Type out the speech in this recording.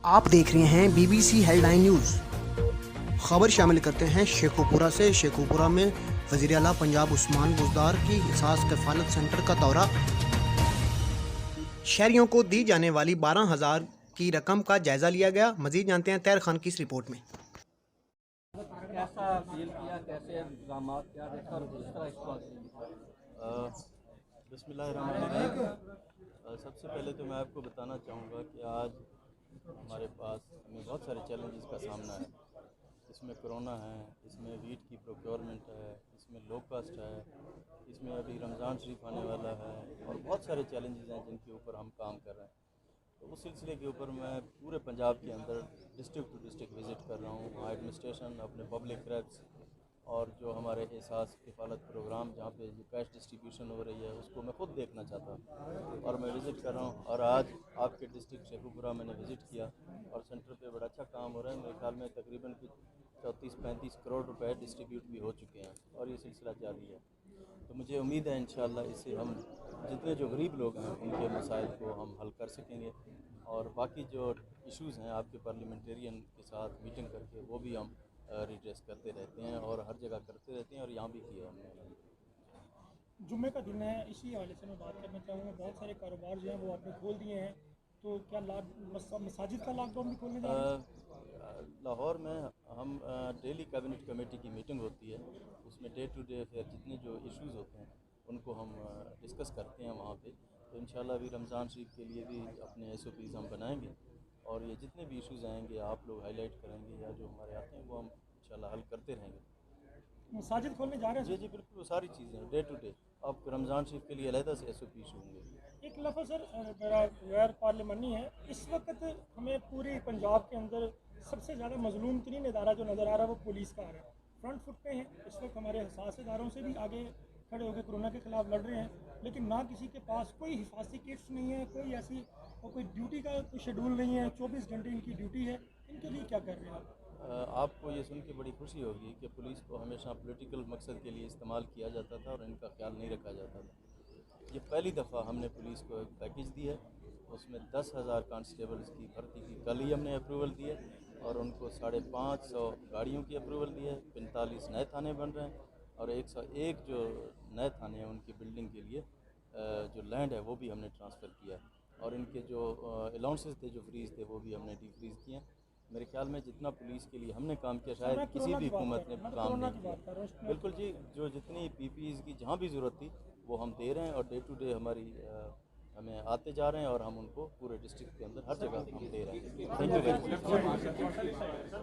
آپ دیکھ رہے ہیں BBC ہیڈ لائن نیوز۔ خبر شامل کرتے ہیں شیخوپورہ سے۔ شیخوپورہ میں وزیر اعلیٰ پنجاب عثمان بزدار کی احساس کفالت سینٹر کا دورہ۔ شہریوں کو دی جانے والی 12,000 کی رقم کا جائزہ لیا گیا۔ مزید جانتے ہیں طاہر خان کی اس رپورٹ میں۔ کیسا فیل کیا، کیسے انتظامات کیا دیکھا اور کس طرح اس کو بسم اللہ الرحمن الرحیم۔ سب سے پہلے تو میں آپ کو بتانا چاہوں گا کہ آج ہمارے پاس ہمیں بہت سارے چیلنجز کا سامنا ہے۔ اس میں کرونا ہے، اس میں ویٹ کی پروکیورمنٹ ہے، اس میں لو کاسٹ ہے، اس میں ابھی رمضان شریف آنے والا ہے اور بہت سارے چیلنجز ہیں جن کے اوپر ہم کام کر رہے ہیں۔ تو اس سلسلے کے اوپر میں پورے پنجاب کے اندر ڈسٹرکٹ ٹو ڈسٹرکٹ وزٹ کر رہا ہوں۔ وہاں ایڈمنسٹریشن، اپنے پبلک ریپس اور جو ہمارے احساس کفالت پروگرام جہاں پہ کیش ڈسٹریبیوشن ہو رہی ہے اس کو میں خود دیکھنا چاہتا ہوں اور میں وزٹ کر رہا ہوں۔ اور آج آپ کے ڈسٹرکٹ شیخوپورہ میں نے وزٹ کیا اور سینٹر پہ بڑا اچھا کام ہو رہا ہے۔ میرے خیال میں تقریباً 34-35 کروڑ روپے ڈسٹریبیوٹ بھی ہو چکے ہیں اور یہ سلسلہ جاری ہے۔ تو مجھے امید ہے انشاءاللہ اس سے ہم جتنے جو غریب لوگ ہیں ان کے مسائل کو ہم حل کر سکیں گے اور باقی جو ایشوز ہیں آپ کے پارلیمنٹیرین کے ساتھ میٹنگ کر کے وہ بھی ہم ریڈریس کرتے رہتے ہیں اور ہر جگہ کرتے رہتے ہیں اور یہاں بھی کیا ہم نے۔ جمعے کا دن ہے، اسی حوالے سے میں بات کرنا چاہوں گا۔ بہت سارے کاروبار جو ہیں وہ آپ نے کھول دیے ہیں، تو کیا مساجد کا لاک ڈاؤن بھی کھولنے جا رہے ہیں؟ لاہور میں ہم ڈیلی کیبنٹ کمیٹی کی میٹنگ ہوتی ہے، اس میں ڈے ٹو ڈے پھر جتنے جو ایشوز ہوتے ہیں ان کو ہم ڈسکس کرتے ہیں وہاں پہ۔ تو انشاءاللہ ابھی رمضان شریف کے لیے بھی اپنے SOPs ہم بنائیں گے اور یہ جتنے بھی ایشوز آئیں گے آپ لوگ ہائی لائٹ کریں گے یا جو ہمارے آتے ہیں وہ ہم انشاءاللہ حل کرتے رہیں گے۔ مساجد کھولنے جا رہے ہیں؟ جی بالکل، وہ ساری چیزیں ڈے ٹو ڈے اب رمضان شریف کے لیے علیحدہ سے SOP ایشو ہوں گے۔ ایک لفظ سر میرا غیر پارلیمانی ہے، اس وقت ہمیں پوری پنجاب کے اندر سب سے زیادہ مظلوم ترین ادارہ جو نظر آ رہا ہے وہ پولیس کا آ رہا ہے۔ فرنٹ فٹ پہ ہیں اس وقت، ہمارے حساس اداروں سے بھی آگے کھڑے ہو کے کورونا کے خلاف لڑ رہے ہیں، لیکن نہ کسی کے پاس کوئی حفاظتی کٹس نہیں ہے، کوئی ایسی کوئی ڈیوٹی کا کوئی شیڈول نہیں ہے، 24 گھنٹے ان کی ڈیوٹی ہے۔ ان کے لیے کیا کر رہے ہیں آپ؟ آپ کو یہ سن کے بڑی خوشی ہوگی کہ پولیس کو ہمیشہ پولیٹیکل مقصد کے لیے استعمال کیا جاتا تھا اور ان کا خیال نہیں رکھا جاتا تھا۔ یہ پہلی دفعہ ہم نے پولیس کو ایک پیکیج دی ہے، اس میں 10,000 کانسٹیبلز کی بھرتی کی کل ہی ہم نے اپروول دی ہے اور ان کو 550 گاڑیوں کی اپروول دی ہے۔ 45 نئے تھانے بن رہے ہیں اور 101 جو نئے تھانے ہیں ان کی بلڈنگ کے لیے جو لینڈ ہے وہ بھی ہم نے ٹرانسفر کیا ہے اور ان کے جو الاؤنسز تھے جو فریز تھے وہ بھی ہم نے ڈی فریز کیے ہیں۔ میرے خیال میں جتنا پولیس کے لیے ہم نے کام کیا شاید کسی بھی حکومت نے کام نہیں کیا۔ بالکل جی، جو جتنی PPEs کی جہاں بھی ضرورت تھی وہ ہم دے رہے ہیں اور ڈے ٹو ڈے ہماری ہمیں آتے جا رہے ہیں اور ہم ان کو پورے ڈسٹرکٹ کے اندر ہر جگہ ہم دے رہے ہیں۔ Thank you very much.